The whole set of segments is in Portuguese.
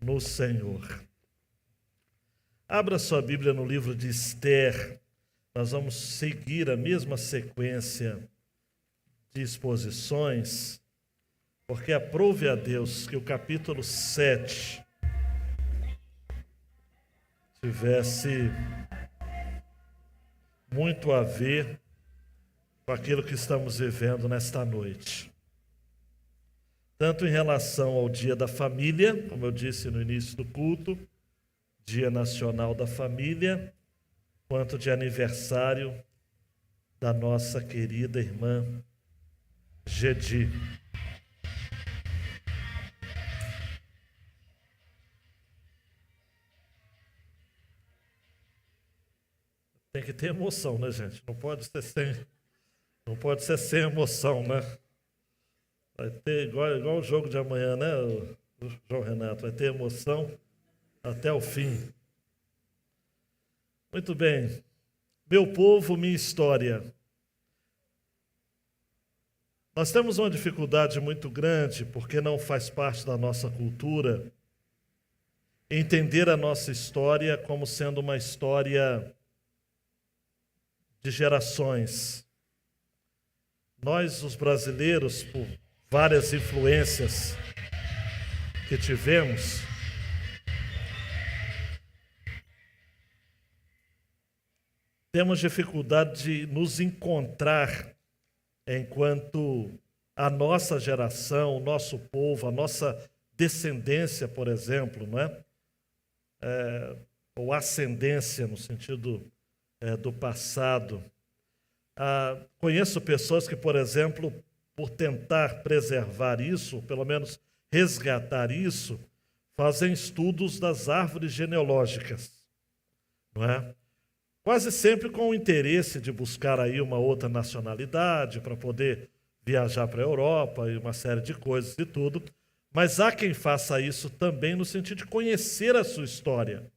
no Senhor. Abra sua Bíblia no livro de Esther. Nós vamos seguir a mesma sequência de exposições, porque aprove a Deus que o capítulo 7 tivesse muito a ver com aquilo que estamos vivendo nesta noite. Tanto em relação ao Dia da Família, como eu disse no início do culto, Dia Nacional da Família, quanto de aniversário da nossa querida irmã Gedi. Tem que ter emoção, né, gente? Não pode ser sem emoção, né? Vai ter igual o jogo de amanhã, né, João Renato? Vai ter emoção até o fim. Muito bem. Meu povo, minha história. Nós temos uma dificuldade muito grande, porque não faz parte da nossa cultura, entender a nossa história como sendo uma história de gerações. Nós, os brasileiros, por várias influências que tivemos, temos dificuldade de nos encontrar enquanto a nossa geração, o nosso povo, a nossa descendência, por exemplo, não é? Ou ascendência no sentido do passado. Conheço pessoas que, por exemplo, por tentar preservar isso, pelo menos resgatar isso, fazem estudos das árvores genealógicas, não é? Quase sempre com o interesse de buscar aí uma outra nacionalidade para poder viajar para a Europa e uma série de coisas e tudo, mas há quem faça isso também no sentido de conhecer a sua história,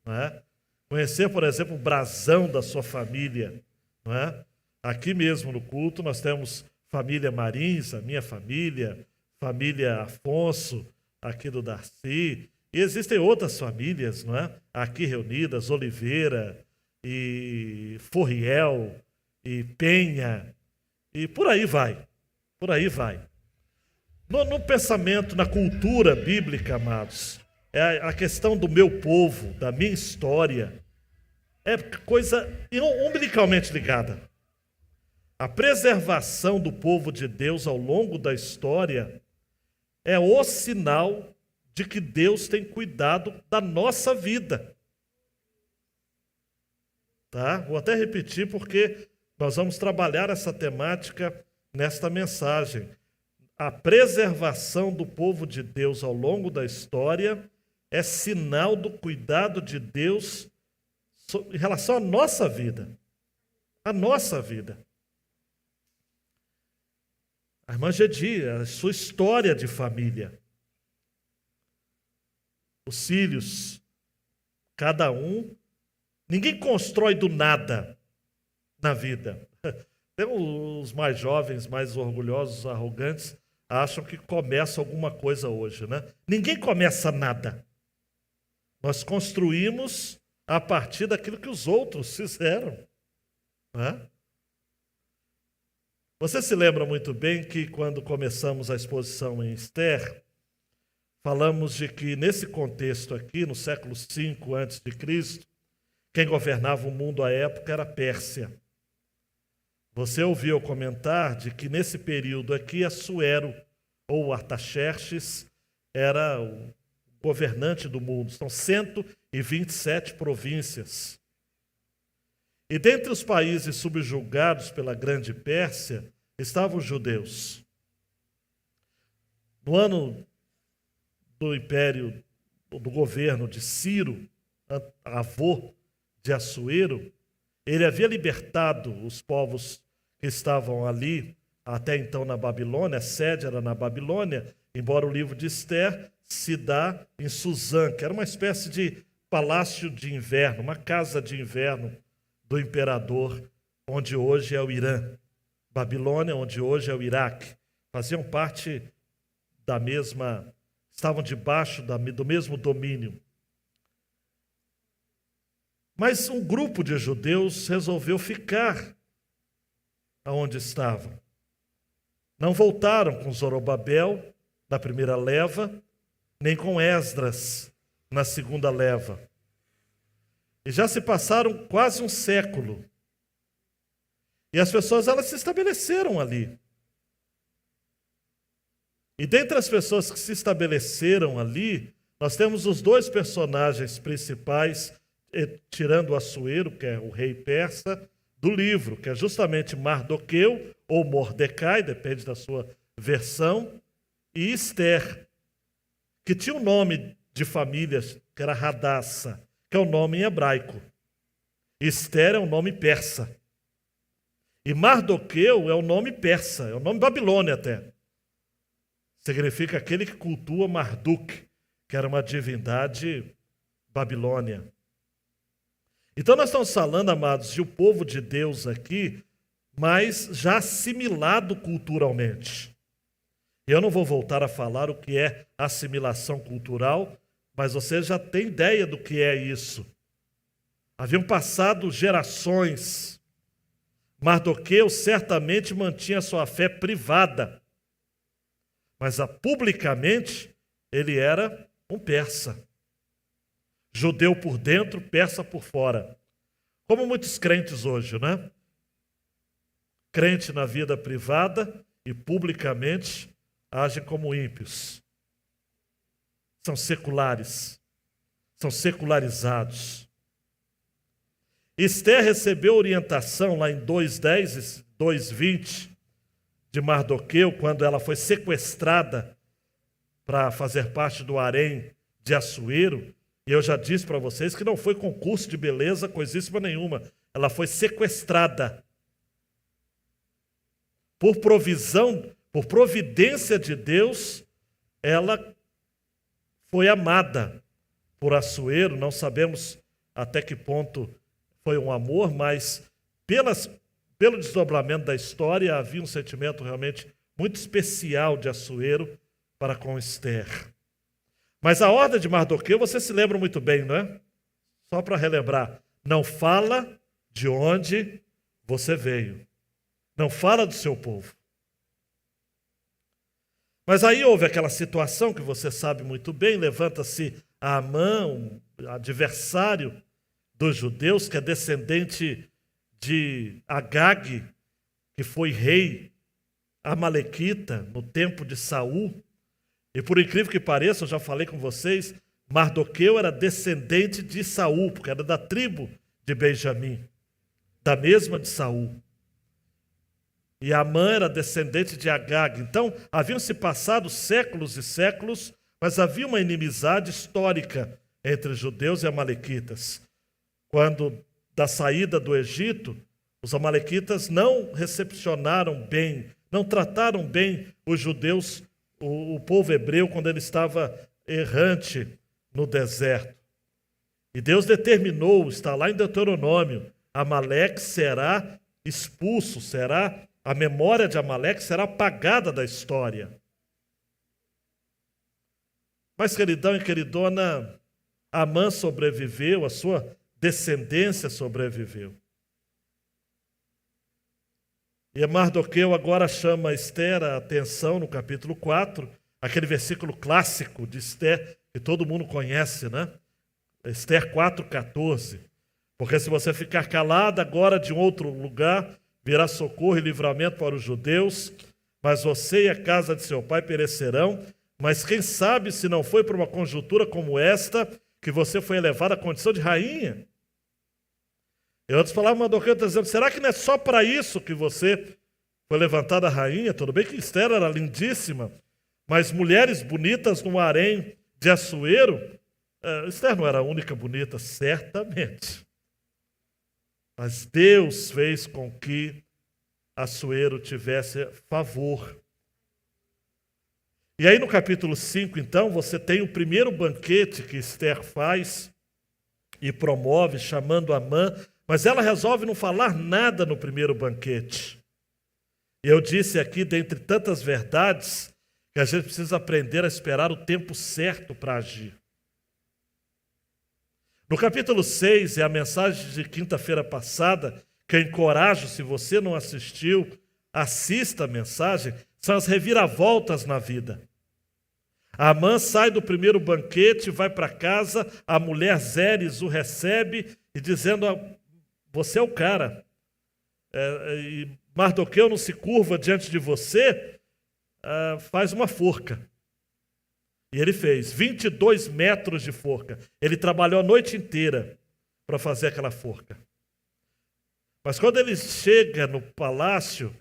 não é? Conhecer, por exemplo, o brasão da sua família, não é? Aqui mesmo no culto nós temos família Marins, a minha família Afonso, aqui do Darcy, e existem outras famílias, não é? Aqui reunidas, Oliveira e Forriel e Penha, e por aí vai. No pensamento, na cultura bíblica, amados, a questão do meu povo, da minha história, é coisa umbilicalmente ligada. A preservação do povo de Deus ao longo da história é o sinal de que Deus tem cuidado da nossa vida. Tá? Vou até repetir porque nós vamos trabalhar essa temática nesta mensagem. A preservação do povo de Deus ao longo da história é sinal do cuidado de Deus em relação à nossa vida. A nossa vida. A irmã Gedi, a sua história de família. Os filhos, cada um. Ninguém constrói do nada na vida. Tem os mais jovens, mais orgulhosos, arrogantes, acham que começa alguma coisa hoje, né? Ninguém começa nada. Nós construímos a partir daquilo que os outros fizeram, né? Você se lembra muito bem que quando começamos a exposição em Esther, falamos de que nesse contexto aqui, no século V a.C., quem governava o mundo à época era a Pérsia. Você ouviu comentar de que nesse período aqui, Assuero, ou Artaxerxes, era o governante do mundo. São 127 províncias. E dentre os países subjugados pela Grande Pérsia, estavam os judeus. No ano do império, do governo de Ciro, avô de Assuero, ele havia libertado os povos que estavam ali, até então na Babilônia, a sede era na Babilônia, embora o livro de Esther se dá em Suzã, que era uma espécie de palácio de inverno, uma casa de inverno do imperador, onde hoje é o Irã. Babilônia, onde hoje é o Iraque. Faziam parte da mesma estavam debaixo do mesmo domínio. Mas um grupo de judeus resolveu ficar onde estavam. Não voltaram com Zorobabel na primeira leva, nem com Esdras na segunda leva. E já se passaram quase um século. E as pessoas, elas se estabeleceram ali. E dentre as pessoas que se estabeleceram ali, nós temos os dois personagens principais, tirando o Assuero, que é o rei persa, do livro, que é justamente Mardoqueu, ou Mordecai, depende da sua versão, e Esther, que tinha um nome de família, que era Hadassa, que é o nome em hebraico. Esther é um nome persa. E Mardoqueu é o nome persa, é o nome babilônio até. Significa aquele que cultua Marduk, que era uma divindade babilônia. Então nós estamos falando, amados, de o povo de Deus aqui, mas já assimilado culturalmente. Eu não vou voltar a falar o que é assimilação cultural, mas você já tem ideia do que é isso. Haviam passado gerações. Mardoqueu certamente mantinha sua fé privada, mas publicamente ele era um persa. Judeu por dentro, persa por fora. Como muitos crentes hoje, né? Crente na vida privada e publicamente agem como ímpios. São seculares. São secularizados. Esther recebeu orientação lá em 2:10 e 2:20 de Mardoqueu, quando ela foi sequestrada para fazer parte do harém de Assuero. E eu já disse para vocês que não foi concurso de beleza, coisíssima nenhuma. Ela foi sequestrada. Por provisão, por providência de Deus, ela foi amada por Assuero. Não sabemos até que ponto foi um amor, mas pelo desdobramento da história, havia um sentimento realmente muito especial de Assuero para com Esther. Mas a ordem de Mardoqueu, você se lembra muito bem, não é? Só para relembrar, não fala de onde você veio. Não fala do seu povo. Mas aí houve aquela situação que você sabe muito bem, levanta-se Amã, um adversário dos judeus, que é descendente de Agag, que foi rei amalequita no tempo de Saul. E por incrível que pareça, eu já falei com vocês, Mardoqueu era descendente de Saul, porque era da tribo de Benjamim, da mesma de Saul. E Amã era descendente de Agag. Então, haviam se passado séculos e séculos, mas havia uma inimizade histórica entre judeus e amalequitas. Quando, da saída do Egito, os amalequitas não recepcionaram bem, não trataram bem os judeus, o povo hebreu, quando ele estava errante no deserto. E Deus determinou, está lá em Deuteronômio, Amaleque será expulso, a memória de Amaleque será apagada da história. Mas, queridão e queridona, Amã sobreviveu, a sua descendência sobreviveu. E Mardoqueu agora chama Esther a atenção no capítulo 4, aquele versículo clássico de Esther, que todo mundo conhece, né? Esther 4:14. Porque se você ficar calada agora de um outro lugar, virá socorro e livramento para os judeus, mas você e a casa de seu pai perecerão. Mas quem sabe se não foi por uma conjuntura como esta que você foi elevada à condição de rainha? E outros falavam, Mardoqueu está dizendo, será que não é só para isso que você foi levantada rainha? Tudo bem que Esther era lindíssima, mas mulheres bonitas no harém de Assuero, Esther não era a única bonita, certamente. Mas Deus fez com que Assuero tivesse favor. E aí no capítulo 5, então, você tem o primeiro banquete que Esther faz e promove, chamando Amã, mas ela resolve não falar nada no primeiro banquete. E eu disse aqui, dentre tantas verdades, que a gente precisa aprender a esperar o tempo certo para agir. No capítulo 6, é a mensagem de quinta-feira passada, que eu encorajo, se você não assistiu, assista a mensagem, são as reviravoltas na vida. Amã sai do primeiro banquete, vai para casa, a mulher Zeres o recebe e dizendo, você é o cara. E Mardoqueu não se curva diante de você, faz uma forca. E ele fez 22 metros de forca. Ele trabalhou a noite inteira para fazer aquela forca. Mas quando ele chega no palácio,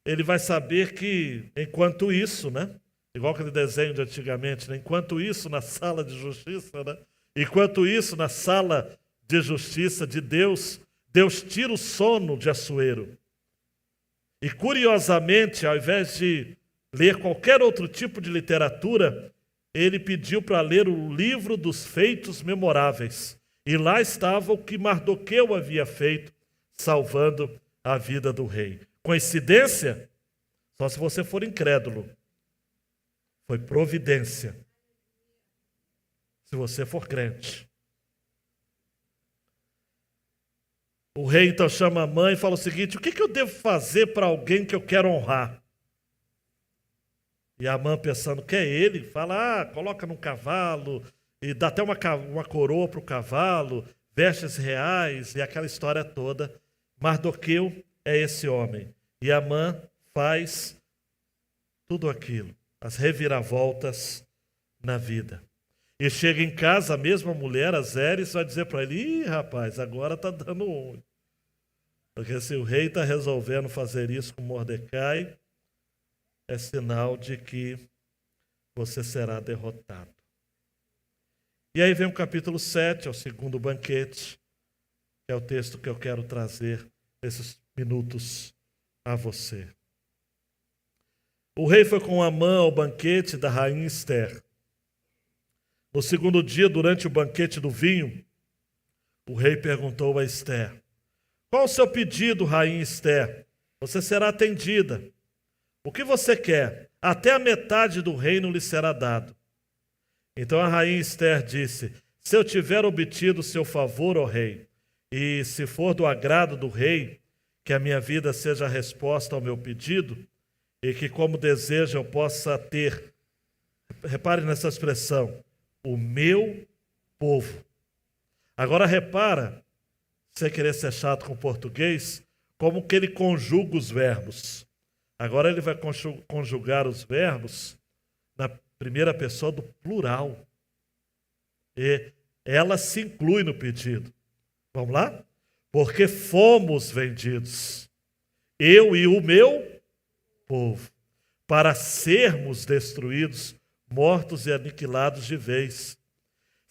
ele vai saber que, enquanto isso, né? Igual aquele desenho de antigamente, né? Enquanto isso, na sala de justiça, né? Enquanto isso, na sala de justiça de Deus, Deus tira o sono de Assuero. E curiosamente, ao invés de ler qualquer outro tipo de literatura, ele pediu para ler o livro dos feitos memoráveis. E lá estava o que Mardoqueu havia feito, salvando a vida do rei. Coincidência? Só se você for incrédulo. Foi providência. Se você for crente. O rei então chama a mãe e fala o seguinte: o que eu devo fazer para alguém que eu quero honrar? E a mãe, pensando que é ele, fala, coloca num cavalo, e dá até uma coroa para o cavalo, vestes reais, e aquela história toda. Mardoqueu é esse homem. E a mãe faz tudo aquilo, as reviravoltas na vida. E chega em casa, a mesma mulher, a Zeres, vai dizer para ele, rapaz, agora está dando ruim. Porque se o rei está resolvendo fazer isso com Mordecai, é sinal de que você será derrotado. E aí vem o capítulo 7, é o segundo banquete, que é o texto que eu quero trazer nesses minutos a você. O rei foi com Amã ao banquete da rainha Ester. No segundo dia, durante o banquete do vinho, o rei perguntou a Ester, qual o seu pedido, rainha Ester? Você será atendida. O que você quer? Até a metade do reino lhe será dado. Então a rainha Ester disse, se eu tiver obtido o seu favor, ó rei, e se for do agrado do rei, que a minha vida seja a resposta ao meu pedido, e que como desejo eu possa ter, repare nessa expressão, o meu povo. Agora repara, sem querer ser chato com o português, como que ele conjuga os verbos. Agora ele vai conjugar os verbos na primeira pessoa do plural. E ela se inclui no pedido. Vamos lá? Porque fomos vendidos, eu e o meu povo, para sermos destruídos, mortos e aniquilados de vez.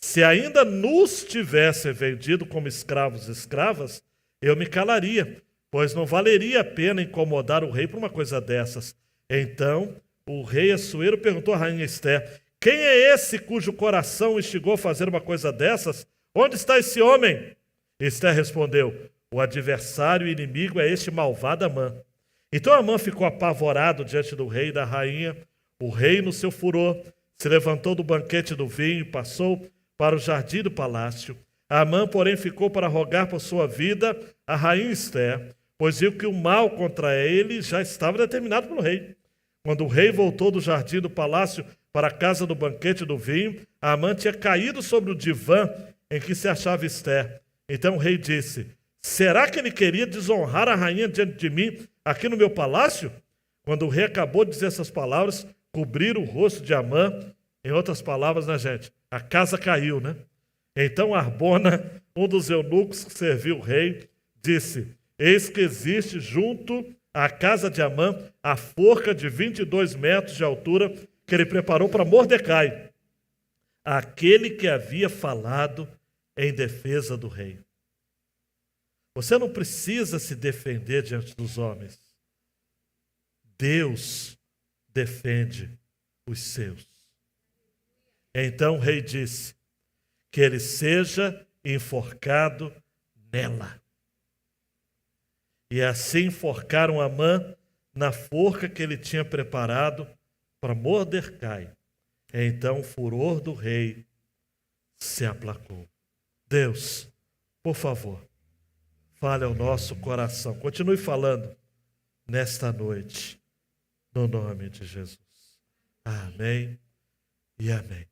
Se ainda nos tivessem vendido como escravos e escravas, eu me calaria, pois não valeria a pena incomodar o rei por uma coisa dessas. Então, o rei Assuero perguntou à rainha Ester, quem é esse cujo coração instigou a fazer uma coisa dessas? Onde está esse homem? Ester respondeu, o adversário e inimigo é este malvado Amã. Então Amã ficou apavorado diante do rei e da rainha. O rei, no seu furor, se levantou do banquete do vinho e passou para o jardim do palácio. Amã, porém, ficou para rogar por sua vida a rainha Ester, pois viu que o mal contra ele já estava determinado pelo rei. Quando o rei voltou do jardim do palácio para a casa do banquete do vinho, Amã tinha caído sobre o divã em que se achava Ester. Então o rei disse, será que ele queria desonrar a rainha diante de mim aqui no meu palácio? Quando o rei acabou de dizer essas palavras, cobriram o rosto de Amã. Em outras palavras, né, gente? A casa caiu, né? Então Arbona, um dos eunucos que serviu o rei, disse, eis que existe junto à casa de Amã a forca de 22 metros de altura que ele preparou para Mordecai, aquele que havia falado em defesa do rei. Você não precisa se defender diante dos homens. Deus defende os seus. Então o rei disse que ele seja enforcado nela. E assim enforcaram Amã na forca que ele tinha preparado para Mordecai. Então o furor do rei se aplacou. Deus, por favor, fale ao nosso coração. Continue falando nesta noite, no nome de Jesus. Amém e amém.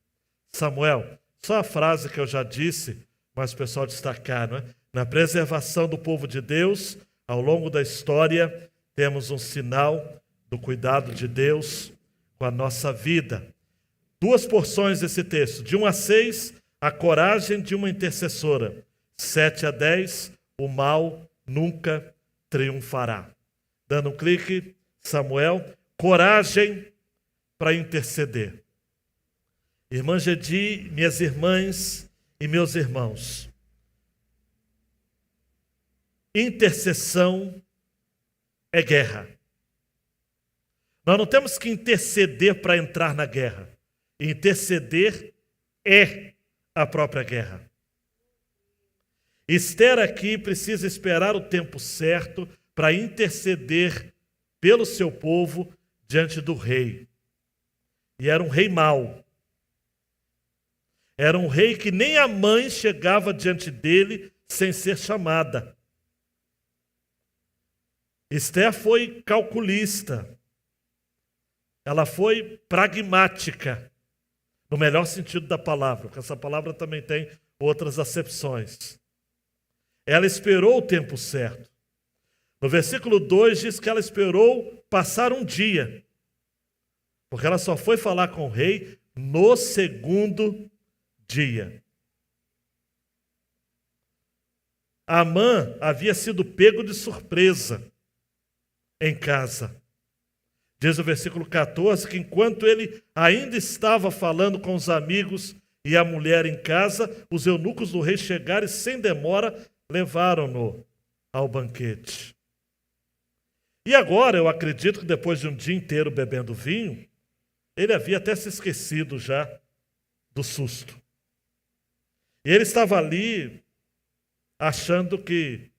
Samuel, só a frase que eu já disse, mas o pessoal destacar, não é? Na preservação do povo de Deus, ao longo da história, temos um sinal do cuidado de Deus com a nossa vida. 2 porções desse texto, de 1 a 6, a coragem de uma intercessora. 7 a 10, o mal nunca triunfará. Dando um clique, Samuel, coragem para interceder. Irmã Gedi, minhas irmãs e meus irmãos, intercessão é guerra. Nós não temos que interceder para entrar na guerra. Interceder é a própria guerra. Esther aqui precisa esperar o tempo certo para interceder pelo seu povo diante do rei. E era um rei mau. Era um rei que nem a mãe chegava diante dele sem ser chamada. Esther foi calculista. Ela foi pragmática, no melhor sentido da palavra, porque essa palavra também tem outras acepções. Ela esperou o tempo certo. No versículo 2 diz que ela esperou passar um dia, porque ela só foi falar com o rei no segundo dia. Amã havia sido pego de surpresa em casa. Diz o versículo 14 que enquanto ele ainda estava falando com os amigos e a mulher em casa, os eunucos do rei chegaram e sem demora levaram-no ao banquete. E agora eu acredito que depois de um dia inteiro bebendo vinho, ele havia até se esquecido já do susto. E ele estava ali achando que,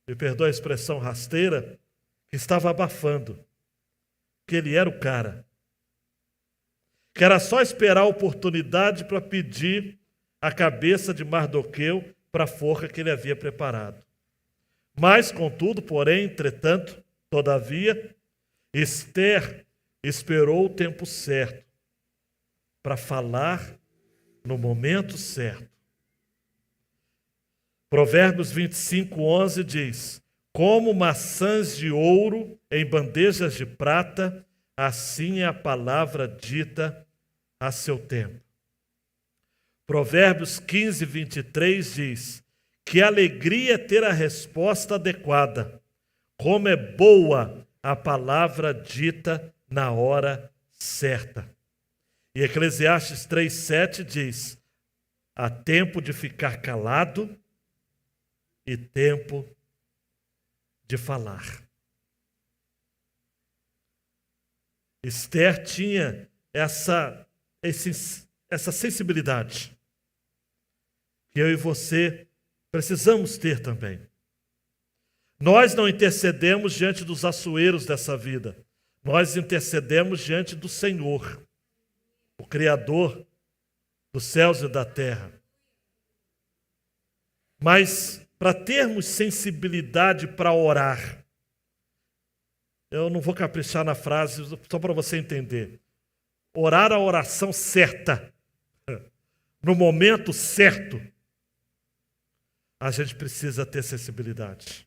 me perdoa a expressão rasteira, que estava abafando, que ele era o cara, que era só esperar a oportunidade para pedir a cabeça de Mardoqueu para a forca que ele havia preparado. Mas, contudo, porém, entretanto, todavia, Esther esperou o tempo certo para falar no momento certo. Provérbios 25:11 diz: como maçãs de ouro em bandejas de prata, assim é a palavra dita a seu tempo. Provérbios 15:23 diz: que alegria ter a resposta adequada, como é boa a palavra dita na hora certa. E Eclesiastes 3:7 diz: há tempo de ficar calado e tempo de falar. Esther tinha essa sensibilidade que eu e você precisamos ter também. Nós não intercedemos diante dos açoeiros dessa vida. Nós intercedemos diante do Senhor, o Criador dos céus e da terra. Mas para termos sensibilidade para orar, eu não vou caprichar na frase, só para você entender. Orar a oração certa, no momento certo, a gente precisa ter sensibilidade.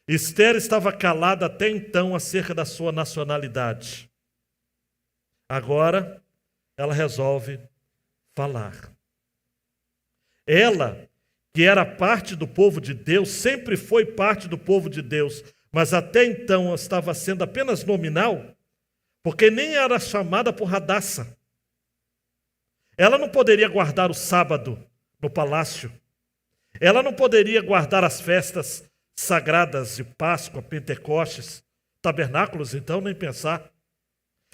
Esther estava calada até então acerca da sua nacionalidade. Agora, ela resolve falar. Ela, que era parte do povo de Deus, sempre foi parte do povo de Deus, mas até então estava sendo apenas nominal, porque nem era chamada por Hadassah. Ela não poderia guardar o sábado no palácio. Ela não poderia guardar as festas sagradas de Páscoa, Pentecostes, tabernáculos, então, nem pensar.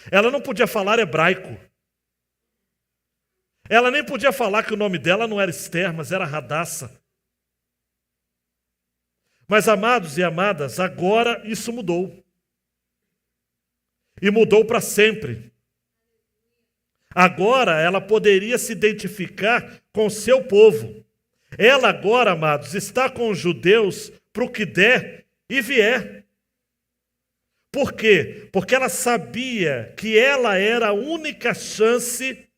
Ela não podia falar hebraico. Ela nem podia falar que o nome dela não era Esther, mas era Hadassah. Mas, amados e amadas, agora isso mudou. e mudou para sempre. Agora ela poderia se identificar com o seu povo. Ela agora, amados, está com os judeus para o que der e vier. Por quê? Porque ela sabia que ela era a única chance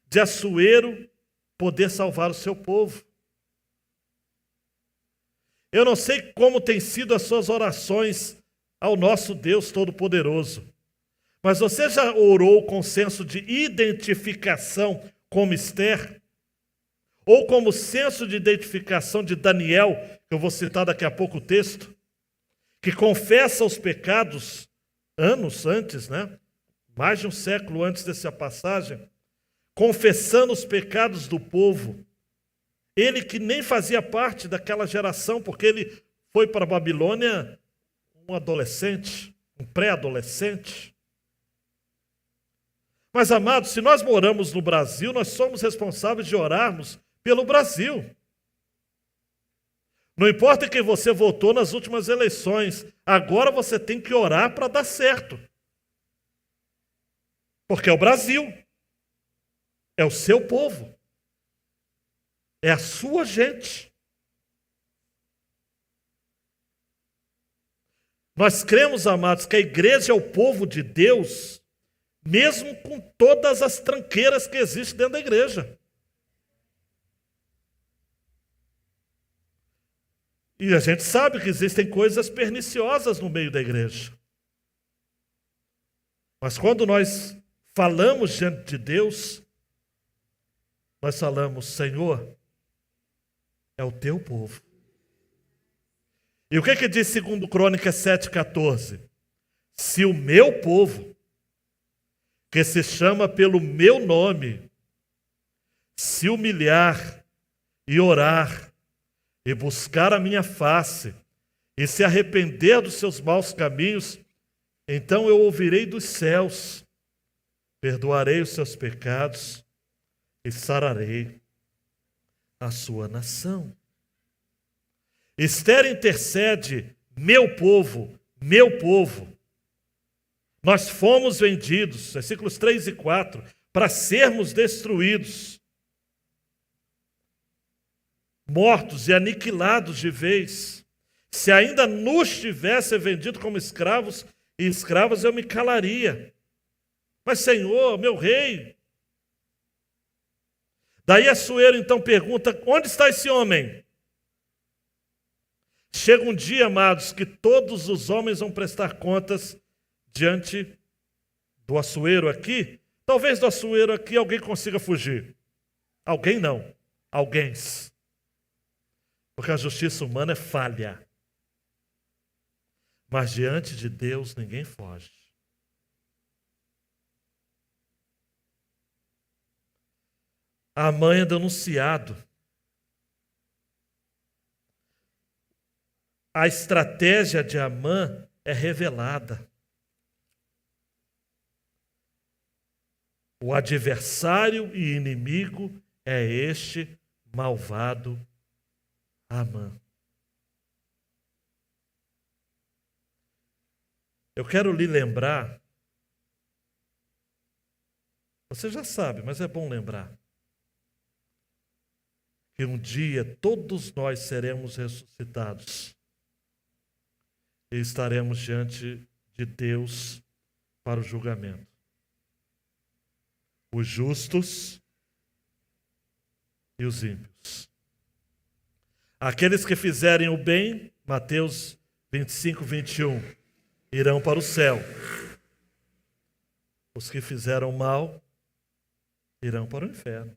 de Assuero poder salvar o seu povo. Eu não sei como têm sido as suas orações ao nosso Deus Todo-Poderoso, mas você já orou com senso de identificação como Esther? Ou como senso de identificação de Daniel, que eu vou citar daqui a pouco o texto, que confessa os pecados anos antes, mais de um século antes dessa passagem, confessando os pecados do povo. Ele que nem fazia parte daquela geração, porque ele foi para a Babilônia um adolescente, um pré-adolescente. Mas, amados, se nós moramos no Brasil, nós somos responsáveis de orarmos pelo Brasil. Não importa quem você votou nas últimas eleições, agora você tem que orar para dar certo. Porque é o Brasil, é o seu povo, é a sua gente. Nós cremos, amados, que a igreja é o povo de Deus, mesmo com todas as tranqueiras que existem dentro da igreja. E a gente sabe que existem coisas perniciosas no meio da igreja. Mas quando nós falamos diante de Deus, nós falamos: Senhor, é o teu povo. E o que diz 2 Crônicas 7,14? Se o meu povo, que se chama pelo meu nome, se humilhar e orar, e buscar a minha face, e se arrepender dos seus maus caminhos, então eu ouvirei dos céus, perdoarei os seus pecados e sararei a sua nação. Esther intercede: meu povo, nós fomos vendidos, versículos 3 e 4, para sermos destruídos, mortos e aniquilados de vez. Se ainda nos tivesse vendido como escravos e escravas, eu me calaria. Mas, Senhor, meu rei. Daí Assuero então pergunta: onde está esse homem? Chega um dia, amados, que todos os homens vão prestar contas diante do Assuero aqui. Talvez do Assuero aqui alguém consiga fugir. Alguém não, alguéms. Porque a justiça humana é falha. Mas diante de Deus ninguém foge. A mãe é denunciado. A estratégia de Amã é revelada. O adversário e inimigo é este malvado Amã. Eu quero lhe lembrar, você já sabe, mas é bom lembrar, que um dia todos nós seremos ressuscitados e estaremos diante de Deus para o julgamento. Os justos e os ímpios. Aqueles que fizerem o bem, Mateus 25, 21, irão para o céu. Os que fizeram mal irão para o inferno.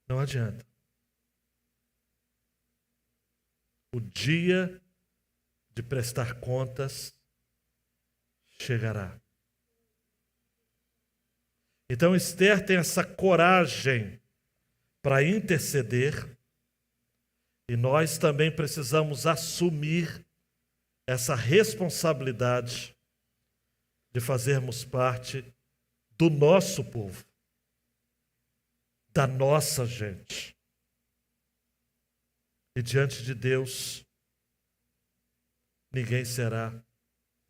Não adianta. O dia de prestar contas chegará. Então Esther tem essa coragem para interceder, e nós também precisamos assumir essa responsabilidade de fazermos parte do nosso povo, da nossa gente. E diante de Deus, ninguém será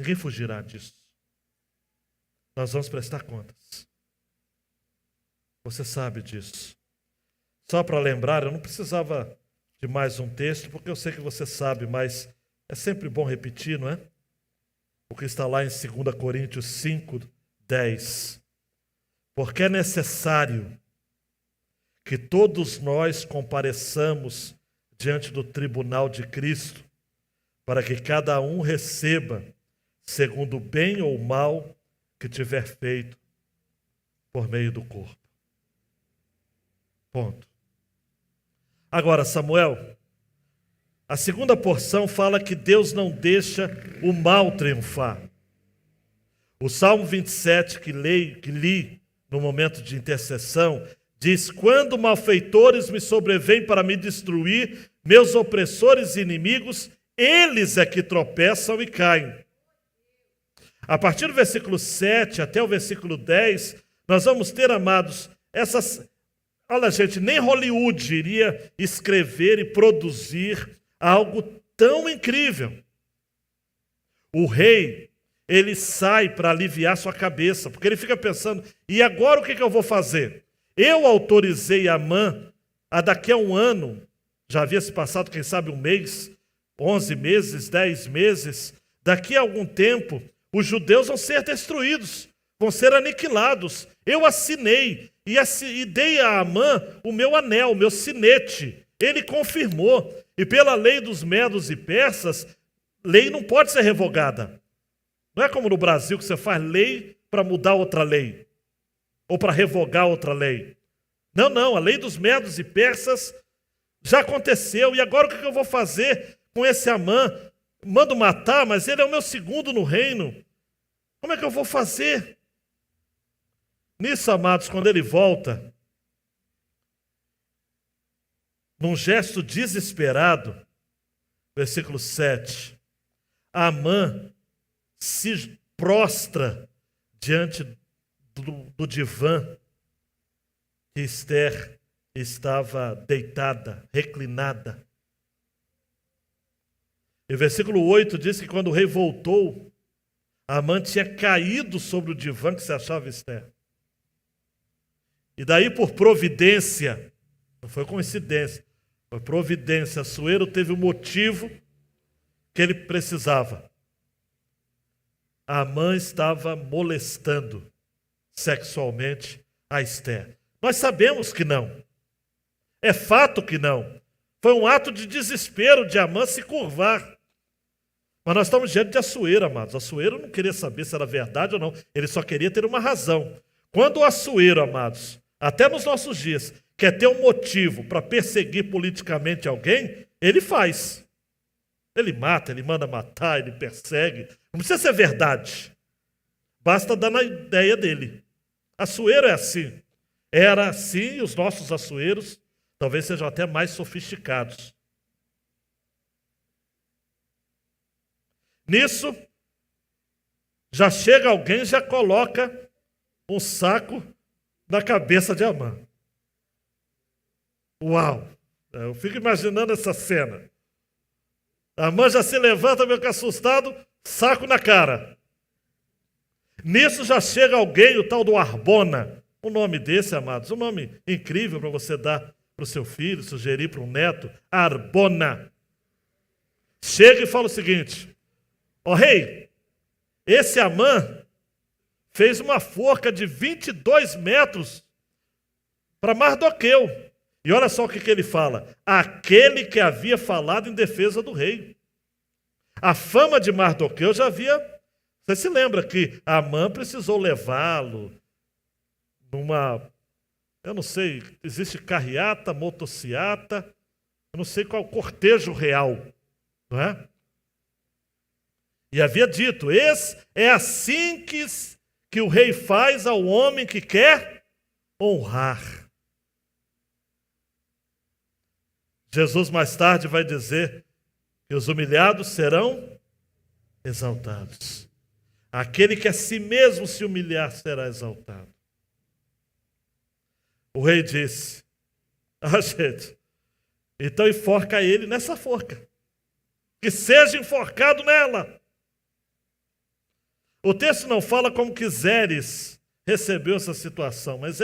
Ninguém fugirá disso. Nós vamos prestar contas. Você sabe disso. Só para lembrar, eu não precisava de mais um texto, porque eu sei que você sabe, mas é sempre bom repetir, não é? O que está lá em 2 Coríntios 5, 10. Porque é necessário que todos nós compareçamos diante do tribunal de Cristo, para que cada um receba segundo o bem ou o mal que tiver feito por meio do corpo. Ponto. Agora, Samuel, a segunda porção fala que Deus não deixa o mal triunfar. O Salmo 27, que li no momento de intercessão, diz: quando malfeitores me sobrevêm para me destruir, meus opressores e inimigos, eles é que tropeçam e caem. A partir do versículo 7 até o versículo 10, nós vamos ter, amados, essas... Olha, gente, nem Hollywood iria escrever e produzir algo tão incrível. O rei, ele sai para aliviar sua cabeça, porque ele fica pensando, e agora o que eu vou fazer? Eu autorizei Amã a daqui a um ano, já havia se passado, quem sabe, um mês, 11 meses, 10 meses, daqui a algum tempo, os judeus vão ser destruídos, vão ser aniquilados. Eu assinei e dei a Amã o meu anel, o meu sinete. Ele confirmou. E pela lei dos medos e persas, lei não pode ser revogada. Não é como no Brasil que você faz lei para mudar outra lei, ou para revogar outra lei. Não, a lei dos medos e persas já aconteceu. E agora o que eu vou fazer com esse Amã? Mando matar, mas ele é o meu segundo no reino. Como é que eu vou fazer? Nisso, amados, quando ele volta, num gesto desesperado, versículo 7, Amã se prostra diante do divã que Esther estava deitada, reclinada. E o versículo 8 diz que quando o rei voltou, Amã tinha caído sobre o divã que se achava Esther. E daí, por providência, não foi coincidência, foi providência, Assuero teve o motivo que ele precisava. Amã estava molestando sexualmente a Esther. Nós sabemos que não. É fato que não. Foi um ato de desespero de Amã se curvar. Mas nós estamos diante de Assuero, amados. Assuero não queria saber se era verdade ou não. Ele só queria ter uma razão. Quando o Assuero, amados, até nos nossos dias, quer ter um motivo para perseguir politicamente alguém, ele faz. Ele mata, ele manda matar, ele persegue. Não precisa ser verdade. Basta dar na ideia dele. Assuero é assim. Era assim, e os nossos assueros talvez sejam até mais sofisticados. Nisso, já chega alguém, já coloca um saco na cabeça de Amã. Uau! Eu fico imaginando essa cena. Amã já se levanta, meio que assustado, saco na cara. Nisso já chega alguém, o tal do Arbona. Um nome desse, amados, um nome incrível para você dar para o seu filho, sugerir para um neto. Arbona. Chega e fala o seguinte: ó rei, esse Amã fez uma forca de 22 metros para Mardoqueu. E olha só o que ele fala. Aquele que havia falado em defesa do rei. A fama de Mardoqueu já havia... Você se lembra que Amã precisou levá-lo numa... Eu não sei, existe carreata, motociata, eu não sei qual cortejo real, não é? E havia dito, esse é assim que o rei faz ao homem que quer honrar. Jesus mais tarde vai dizer que os humilhados serão exaltados. Aquele que a si mesmo se humilhar será exaltado. O rei disse, gente, então enforca ele nessa forca. Que seja enforcado nela. O texto não fala como que Zeres recebeu essa situação, mas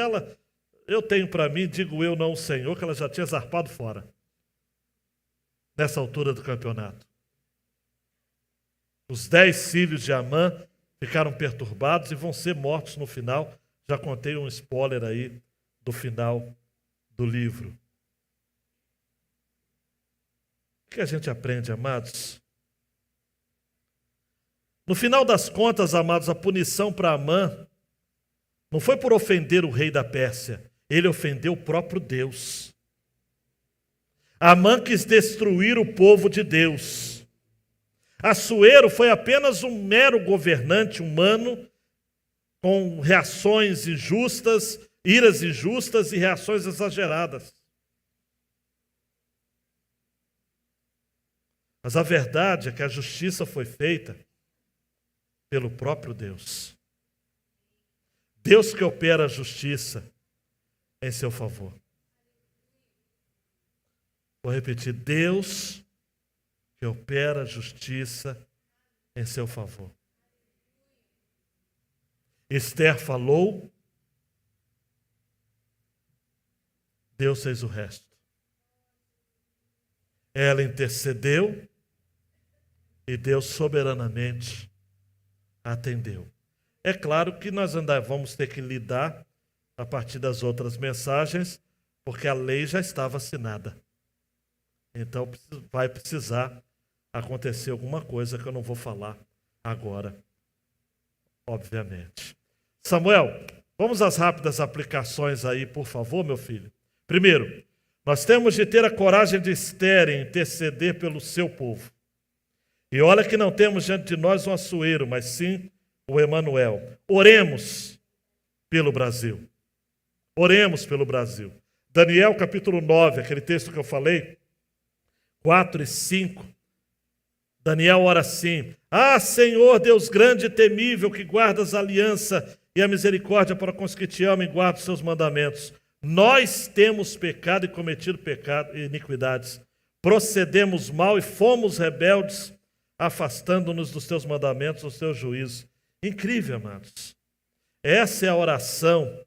eu tenho para mim, digo eu, não o Senhor, que ela já tinha zarpado fora, nessa altura do campeonato. Os 10 filhos de Amã ficaram perturbados e vão ser mortos no final. Já contei um spoiler aí do final do livro. O que a gente aprende, amados? No final das contas, amados, a punição para Amã não foi por ofender o rei da Pérsia. Ele ofendeu o próprio Deus. Amã quis destruir o povo de Deus. Assuero foi apenas um mero governante humano com reações injustas, iras injustas e reações exageradas. Mas a verdade é que a justiça foi feita pelo próprio Deus. Deus que opera a justiça em seu favor. Vou repetir, Deus que opera a justiça em seu favor. Esther falou, Deus fez o resto. Ela intercedeu e Deus soberanamente atendeu. É claro que nós ainda vamos ter que lidar a partir das outras mensagens, porque a lei já estava assinada. Então vai precisar acontecer alguma coisa que eu não vou falar agora, obviamente. Samuel, vamos às rápidas aplicações aí, por favor, meu filho. Primeiro, nós temos de ter a coragem de Esther em interceder pelo seu povo. E olha que não temos diante de nós um Assuero, mas sim o Emanuel. Oremos pelo Brasil. Oremos pelo Brasil. Daniel capítulo 9, aquele texto que eu falei, 4 e 5. Daniel ora assim: Ah, Senhor, Deus grande e temível, que guardas a aliança e a misericórdia para com os que te amam e guardam os seus mandamentos. Nós temos pecado e cometido pecado e iniquidades. Procedemos mal e fomos rebeldes, afastando-nos dos teus mandamentos, dos teus juízos. Incrível, amados. Essa é a oração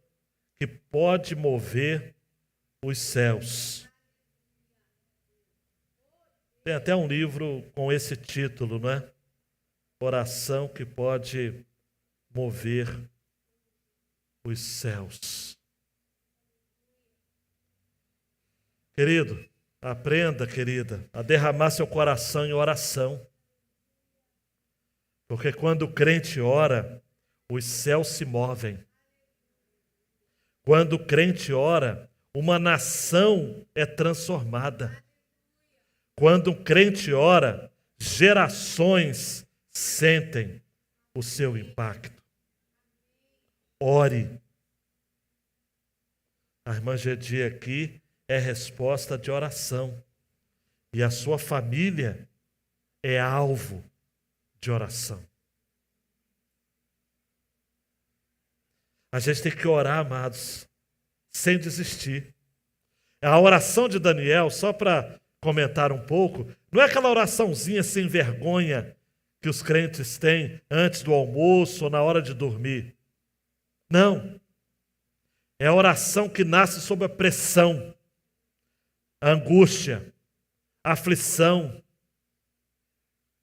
que pode mover os céus. Tem até um livro com esse título, não é? Oração que pode mover os céus. Querido, aprenda, querida, a derramar seu coração em oração. Porque quando o crente ora, os céus se movem. Quando o crente ora, uma nação é transformada. Quando um crente ora, gerações sentem o seu impacto. Ore. A irmã Gedi aqui é resposta de oração. E a sua família é alvo de oração. A gente tem que orar, amados, sem desistir. A oração de Daniel, só para comentar um pouco, não é aquela oraçãozinha sem vergonha que os crentes têm antes do almoço ou na hora de dormir. Não. É a oração que nasce sob a pressão, a angústia, a aflição,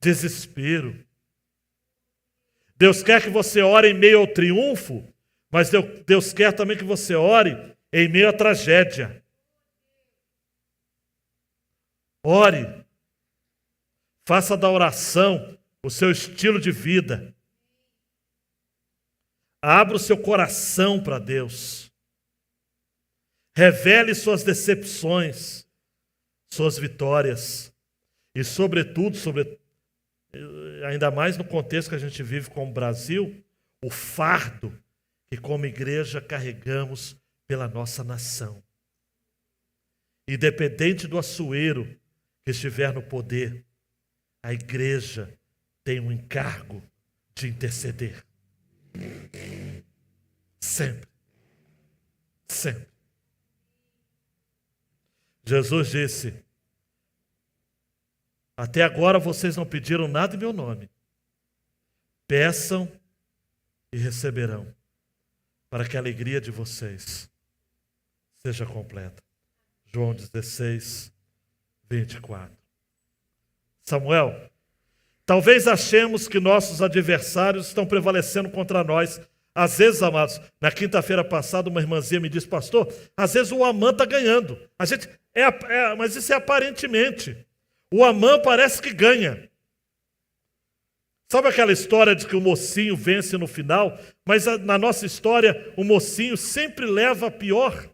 desespero. Deus quer que você ore em meio ao triunfo, mas Deus quer também que você ore em meio à tragédia. Ore. Faça da oração o seu estilo de vida. Abra o seu coração para Deus. Revele suas decepções, suas vitórias. E, sobretudo, ainda mais no contexto que a gente vive como Brasil, o fardo que como igreja carregamos pela nossa nação. Independente do Assuero que estiver no poder, a igreja tem um encargo de interceder. Sempre. Sempre. Jesus disse: até agora vocês não pediram nada em meu nome. Peçam e receberão, para que a alegria de vocês seja completa. João 16, 24. Samuel, talvez achemos que nossos adversários estão prevalecendo contra nós. Às vezes, amados, na quinta-feira passada, uma irmãzinha me disse, pastor, às vezes o Amã está ganhando. Mas isso é aparentemente. O Amã parece que ganha. Sabe aquela história de que o mocinho vence no final? Mas na nossa história, o mocinho sempre leva a pior.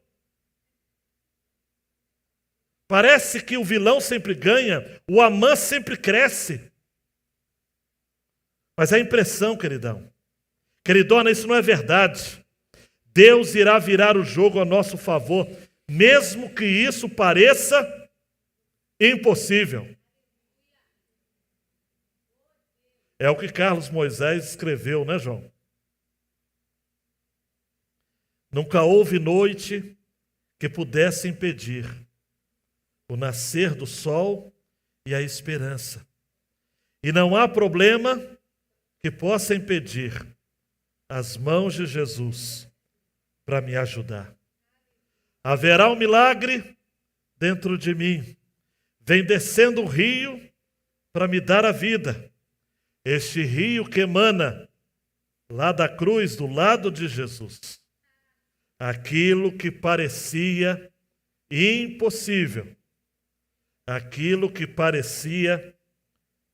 Parece que o vilão sempre ganha, o Amã sempre cresce. Mas é impressão, queridão. Queridona, isso não é verdade. Deus irá virar o jogo a nosso favor, mesmo que isso pareça impossível. É o que Carlos Moisés escreveu, né, João? Nunca houve noite que pudesse impedir o nascer do sol e a esperança. E não há problema que possa impedir as mãos de Jesus para me ajudar. Haverá um milagre dentro de mim. Vem descendo um rio para me dar a vida. Este rio que emana lá da cruz, do lado de Jesus. Aquilo que parecia impossível. Aquilo que parecia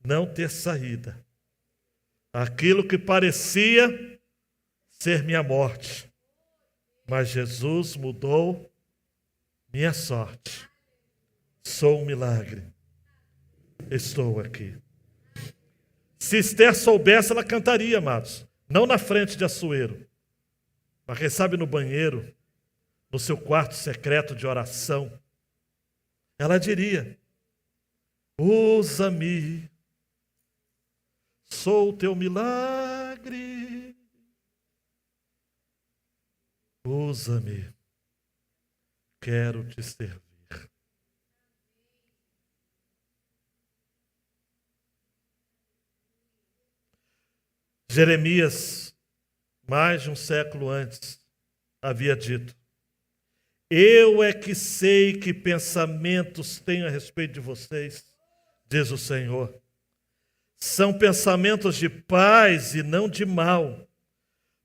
não ter saída. Aquilo que parecia ser minha morte. Mas Jesus mudou minha sorte. Sou um milagre. Estou aqui. Se Esther soubesse, ela cantaria, amados. Não na frente de Assuero. Mas quem sabe no banheiro, no seu quarto secreto de oração, ela diria, usa-me, sou o teu milagre. Usa-me, quero te servir. Jeremias, mais de um século antes, havia dito, eu é que sei que pensamentos tenho a respeito de vocês, diz o Senhor. São pensamentos de paz e não de mal,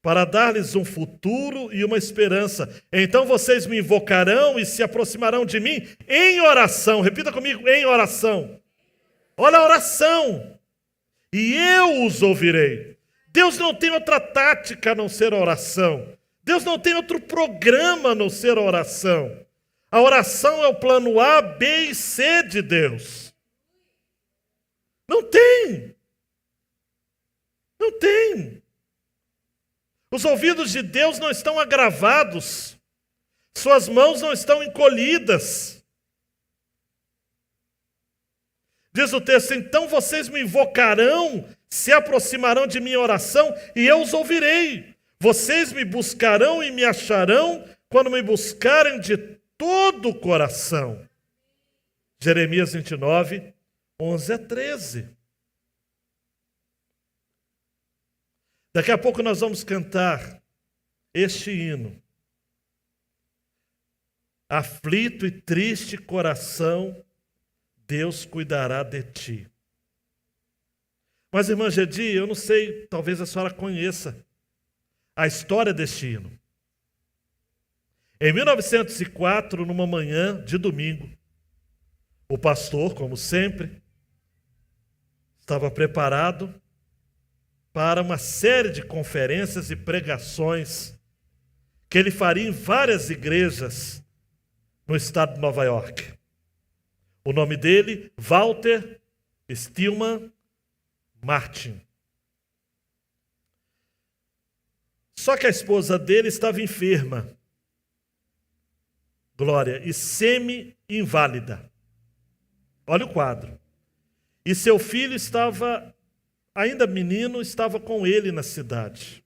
para dar-lhes um futuro e uma esperança. Então vocês me invocarão e se aproximarão de mim em oração. Repita comigo, em oração. Olha a oração. E eu os ouvirei. Deus não tem outra tática a não ser a oração. Deus não tem outro programa a não ser a oração. A oração é o plano A, B e C de Deus. Não tem. Não tem. Os ouvidos de Deus não estão agravados. Suas mãos não estão encolhidas. Diz o texto, então vocês me invocarão, se aproximarão de minha oração e eu os ouvirei. Vocês me buscarão e me acharão quando me buscarem de todo o coração. Jeremias 29, 11 a 13. Daqui a pouco nós vamos cantar este hino. Aflito e triste coração, Deus cuidará de ti. Mas, irmã Gedi, eu não sei, talvez a senhora conheça a história deste hino. Em 1904, numa manhã de domingo, o pastor, como sempre, estava preparado para uma série de conferências e pregações que ele faria em várias igrejas no estado de Nova York. O nome dele, Walter Stillman Martin. Só que a esposa dele estava enferma, Glória, e semi-inválida. Olha o quadro. E seu filho estava, ainda menino, estava com ele na cidade.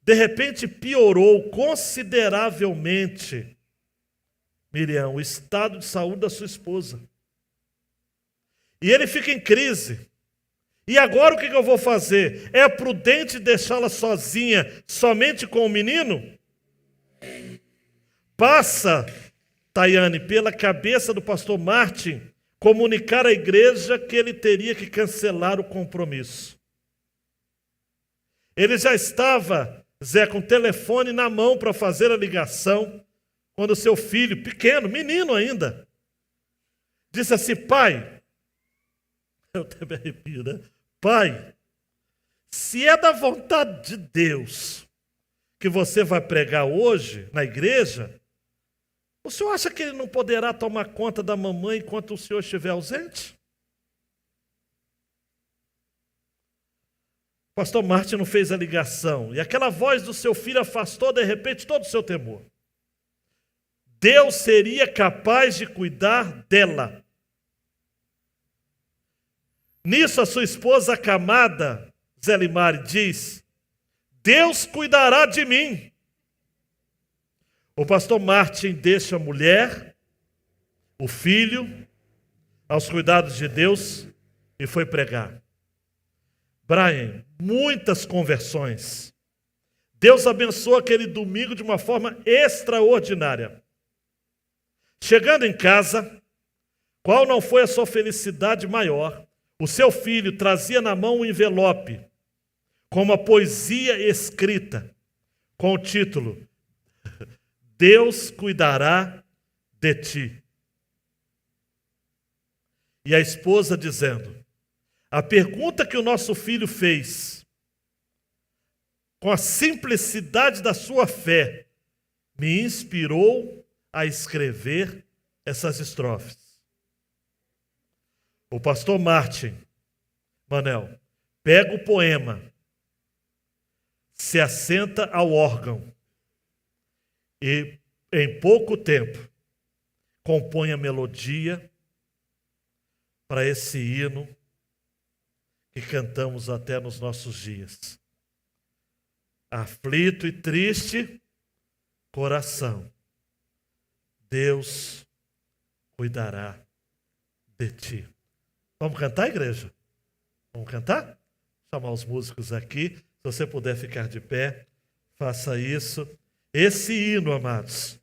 De repente piorou consideravelmente, Miriam, o estado de saúde da sua esposa. E ele fica em crise. E agora o que eu vou fazer? É prudente deixá-la sozinha, somente com o menino? Passa, Tayane, pela cabeça do pastor Martin comunicar à igreja que ele teria que cancelar o compromisso. Ele já estava, Zé, com o telefone na mão para fazer a ligação, quando seu filho, pequeno, menino ainda, disse assim: pai, eu até me arrepio, né? Pai, se é da vontade de Deus que você vai pregar hoje na igreja, o senhor acha que ele não poderá tomar conta da mamãe enquanto o senhor estiver ausente? O pastor Martin não fez a ligação, e aquela voz do seu filho afastou de repente todo o seu temor. Deus seria capaz de cuidar dela. Nisso a sua esposa acamada, Zé Limari, diz: Deus cuidará de mim. O pastor Martin deixa a mulher, o filho, aos cuidados de Deus e foi pregar. Brian, muitas conversões. Deus abençoou aquele domingo de uma forma extraordinária. Chegando em casa, qual não foi a sua felicidade maior? O seu filho trazia na mão um envelope com uma poesia escrita, com o título: Deus cuidará de ti. E a esposa dizendo: a pergunta que o nosso filho fez, com a simplicidade da sua fé, me inspirou a escrever essas estrofes. O pastor Martin, Manel, pega o poema, se assenta ao órgão e, em pouco tempo, compõe a melodia para esse hino que cantamos até nos nossos dias. Aflito e triste coração, Deus cuidará de ti. Vamos cantar, igreja? Vamos cantar? Chamar os músicos aqui. Se você puder ficar de pé, faça isso. Esse hino, amados,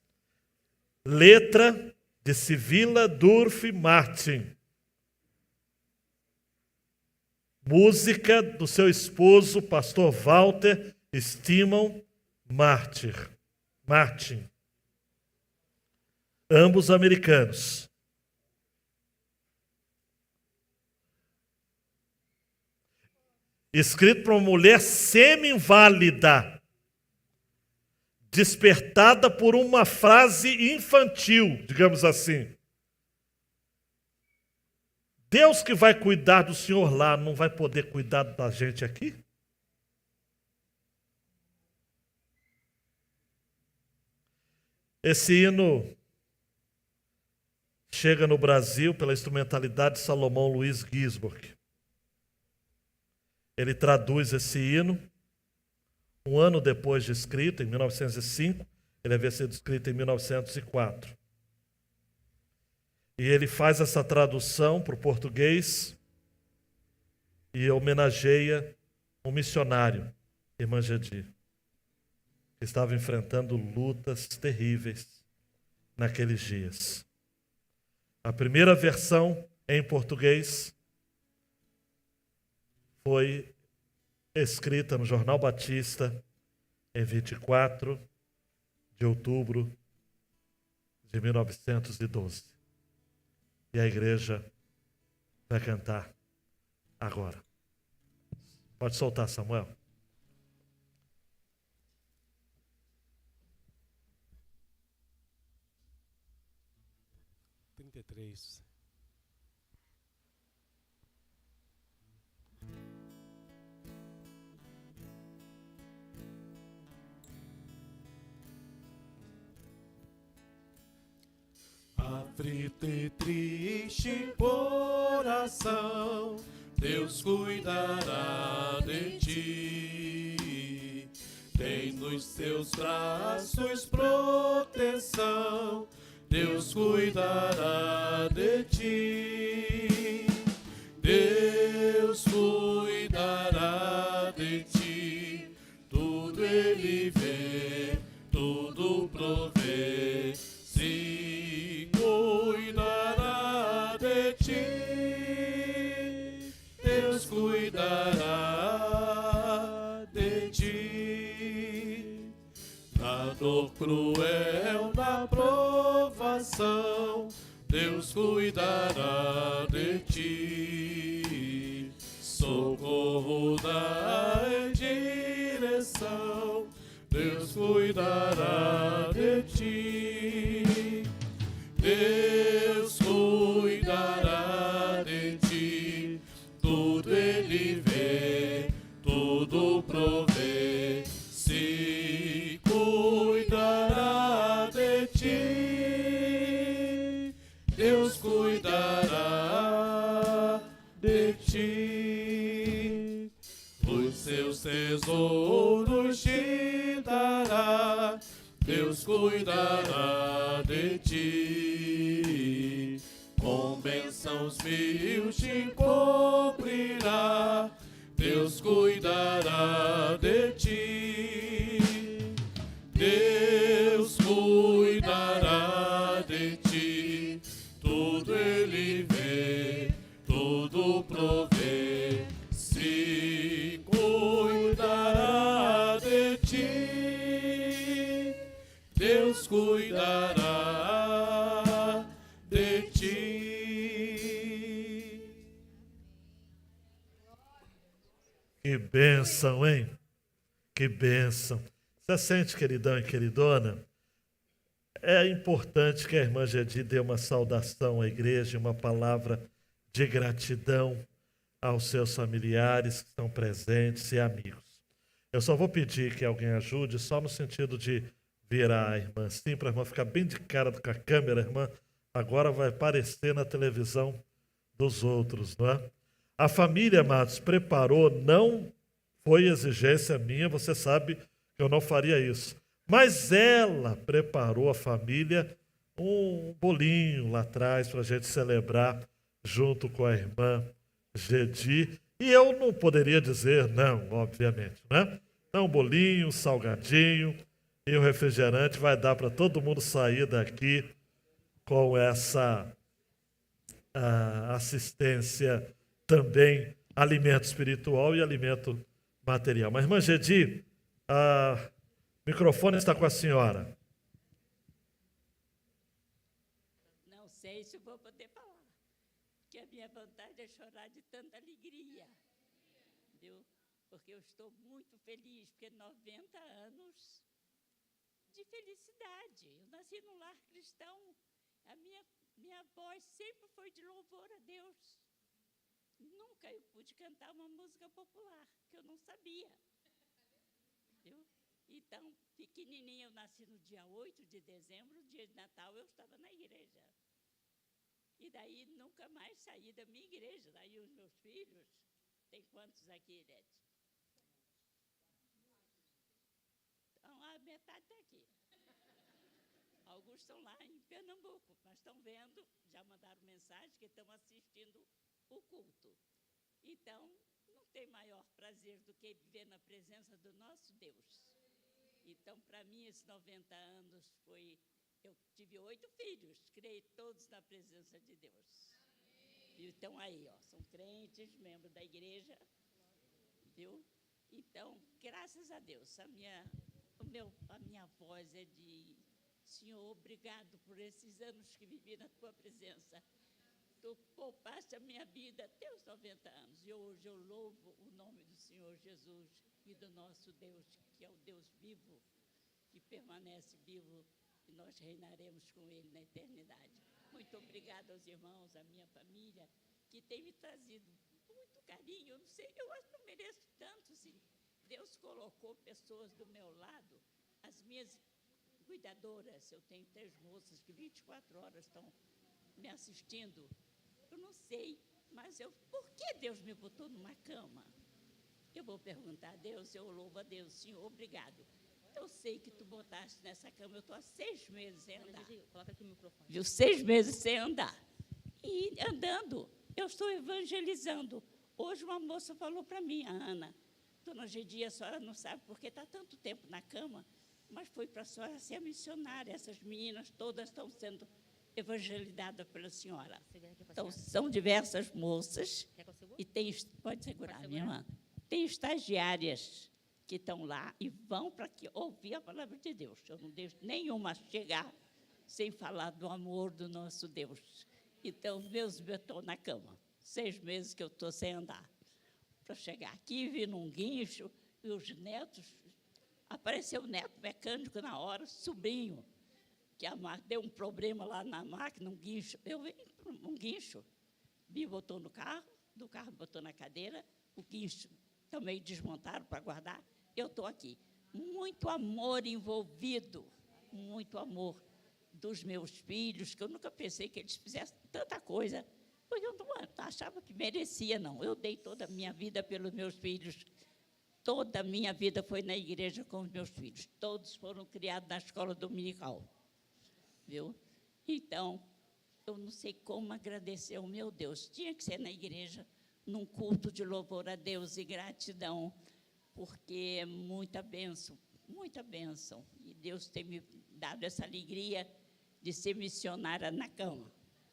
letra de Sibila Durf Martin, música do seu esposo, pastor Walter Stimon Martin, ambos americanos. Escrito para uma mulher semi-inválida, despertada por uma frase infantil, digamos assim. Deus que vai cuidar do senhor lá, não vai poder cuidar da gente aqui? Esse hino chega no Brasil pela instrumentalidade de Salomão Luiz Gisborg. Ele traduz esse hino um ano depois de escrito, em 1905. Ele havia sido escrito em 1904. E ele faz essa tradução para o português e homenageia um missionário, Irmã Gedi, que estava enfrentando lutas terríveis naqueles dias. A primeira versão em português foi escrita no Jornal Batista em 24 de outubro de 1912. E a igreja vai cantar agora. Pode soltar, Samuel. Aflito e triste coração, Deus cuidará de ti. Tem nos seus braços proteção, Deus cuidará de ti. Deus cuidará ele vê, tudo provê. Se cuidará de ti, Deus cuidará de ti. Na dor cruel, na provação, Deus cuidará de ti. Socorro dá em direção, Deus cuidará de ti. Deus cuidará de ti. Tudo ele vê, tudo provê. Se cuidará de ti, Deus cuidará de ti. Os seus tesouros te dará, Deus cuidará de ti. Com bênçãos mil te cobrirá, Deus cuidará de ti. Deus cuidará de ti. Tudo ele vê, tudo provê. Se cuidará de ti, Deus cuidará de ti. Que bênção, hein? Que bênção. Você sente, queridão e queridona? É importante que a irmã Gedi dê uma saudação à igreja, uma palavra de gratidão aos seus familiares que estão presentes e amigos. Eu só vou pedir que alguém ajude, só no sentido de virar a irmã assim, para a irmã ficar bem de cara com a câmera. A irmã agora vai aparecer na televisão dos outros, não é? A família, amados, preparou, não foi exigência minha, você sabe que eu não faria isso. Mas ela preparou a família um bolinho lá atrás para a gente celebrar junto com a irmã Gedi. E eu não poderia dizer não, obviamente, né? Então, um bolinho, um salgadinho e um refrigerante vai dar para todo mundo sair daqui com essa assistência também, alimento espiritual e alimento material. Mas, irmã Gedi, o microfone está com a senhora. Não sei se vou poder falar, porque a minha vontade é chorar de tanta alegria, viu? Porque eu estou muito feliz, porque 90 anos de felicidade. Eu nasci num lar cristão, a minha voz sempre foi de louvor a Deus. Nunca eu pude cantar uma música popular, que eu não sabia, viu? Então, pequenininha, eu nasci no dia 8 de dezembro, dia de Natal, eu estava na igreja. E daí, nunca mais saí da minha igreja. Daí, os meus filhos, tem quantos aqui, Idete? Então, a metade está aqui. Alguns estão lá em Pernambuco, mas estão vendo, já mandaram mensagem que estão assistindo o culto. Então, não tem maior prazer do que viver na presença do nosso Deus. Então, para mim, esses 90 anos foi... Eu tive 8 filhos, criei todos na presença de Deus. E estão aí, ó, são crentes, membros da igreja, viu? Então, graças a Deus, a minha voz é de... Senhor, obrigado por esses anos que vivi na tua presença. Tu poupaste a minha vida até os 90 anos. E hoje eu louvo o nome do Senhor Jesus e do nosso Deus, que é o Deus vivo, que permanece vivo, e nós reinaremos com Ele na eternidade. Muito obrigada aos irmãos, à minha família, que tem me trazido muito carinho. Eu não sei, eu acho que não mereço tanto, sim. Deus colocou pessoas do meu lado, as minhas cuidadoras. Eu tenho 3 moças que 24 horas estão me assistindo. Eu não sei, mas por que Deus me botou numa cama? Eu vou perguntar a Deus, eu louvo a Deus. Senhor, obrigado. Eu sei que tu botaste nessa cama, eu estou há 6 meses sem andar. Coloca aqui o microfone. Viu? 6 meses sem andar. E andando, eu estou evangelizando. Hoje uma moça falou para mim, a Ana, Dona Gedia, a senhora não sabe porque está tanto tempo na cama, mas foi para a senhora ser missionária. Essas meninas todas estão sendo evangelizadas pela senhora. Então, são diversas moças e tem, pode segurar, minha irmã. Tem estagiárias que estão lá e vão para ouvir a palavra de Deus. Eu não deixo nenhuma chegar sem falar do amor do nosso Deus. Então, eu estou na cama. 6 meses que eu estou sem andar. Para chegar aqui, vi num guincho, e os netos, apareceu o neto mecânico na hora, sobrinho, que deu um problema lá na máquina, um guincho. Eu vim um guincho, me botou no carro, do carro botou na cadeira, o guincho também desmontaram para guardar, eu estou aqui. Muito amor envolvido, muito amor dos meus filhos, que eu nunca pensei que eles fizessem tanta coisa, porque eu não achava que merecia, não. Eu dei toda a minha vida pelos meus filhos, toda a minha vida foi na igreja com os meus filhos, todos foram criados na escola dominical, viu? Então, eu não sei como agradecer ao meu Deus, tinha que ser na igreja, num culto de louvor a Deus e gratidão, porque é muita bênção, e Deus tem me dado essa alegria de ser missionária na cama.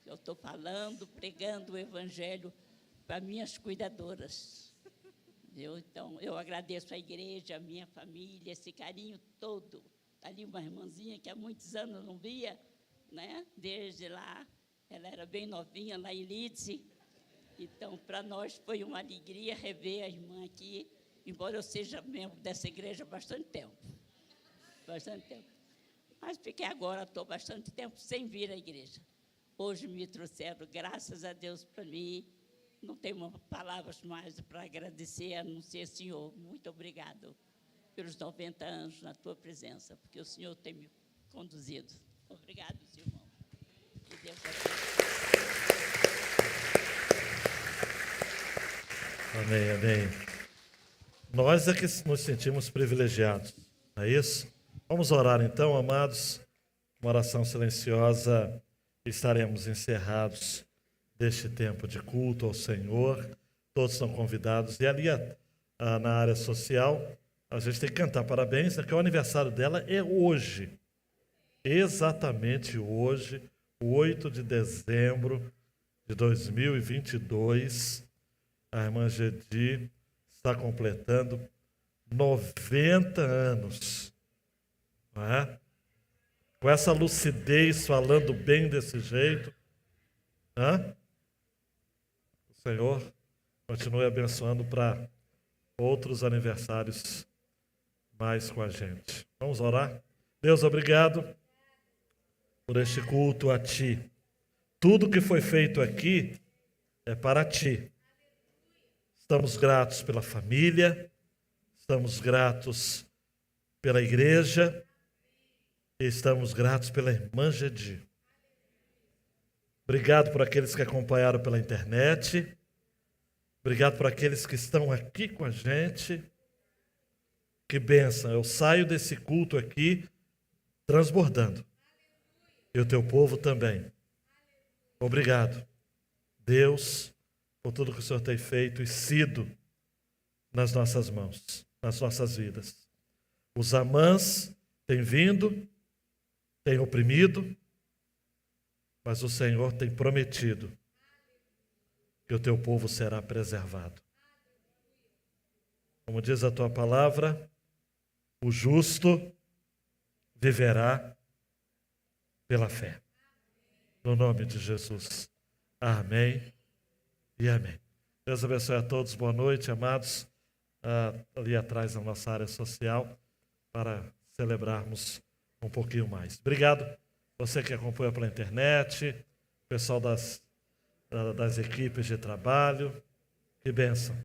Eu estou falando, pregando o evangelho para minhas cuidadoras. Então, eu agradeço a igreja, a minha família, esse carinho todo. Está ali uma irmãzinha que há muitos anos eu não via, né? Desde lá, ela era bem novinha, lá em Lídice. Então, para nós foi uma alegria rever a irmã aqui, embora eu seja membro dessa igreja há bastante tempo. Mas fiquei agora, estou bastante tempo sem vir à igreja. Hoje me trouxeram, graças a Deus, para mim. Não tenho palavras mais para agradecer, a não ser, Senhor, muito obrigado pelos 90 anos na tua presença, porque o Senhor tem me conduzido. Obrigado, irmão. Que Deus Amém, amém. Nós é que nos sentimos privilegiados, não é isso? Vamos orar então, amados, uma oração silenciosa, estaremos encerrados deste tempo de culto ao Senhor, todos são convidados, e ali na área social, a gente tem que cantar parabéns, né, que o aniversário dela é hoje, exatamente hoje, 8 de dezembro de 2022, a irmã Gedi está completando 90 anos, não é? Com essa lucidez, falando bem desse jeito, né? O Senhor continue abençoando para outros aniversários mais com a gente. Vamos orar? Deus, obrigado por este culto a Ti. Tudo que foi feito aqui é para Ti. Estamos gratos pela família, estamos gratos pela igreja, e estamos gratos pela irmã Gedi. Obrigado por aqueles que acompanharam pela internet. Obrigado por aqueles que estão aqui com a gente. Que bênção. Eu saio desse culto aqui transbordando. E o teu povo também. Obrigado, Deus, por tudo que o Senhor tem feito e sido nas nossas mãos, nas nossas vidas. Os Amãs têm vindo, têm oprimido, mas o Senhor tem prometido que o teu povo será preservado. Como diz a tua palavra, o justo viverá pela fé. No nome de Jesus. Amém e amém. Deus abençoe a todos. Boa noite, amados. Ali atrás na nossa área social, para celebrarmos um pouquinho mais. Obrigado, você que acompanha pela internet, pessoal das equipes de trabalho. Que bênção.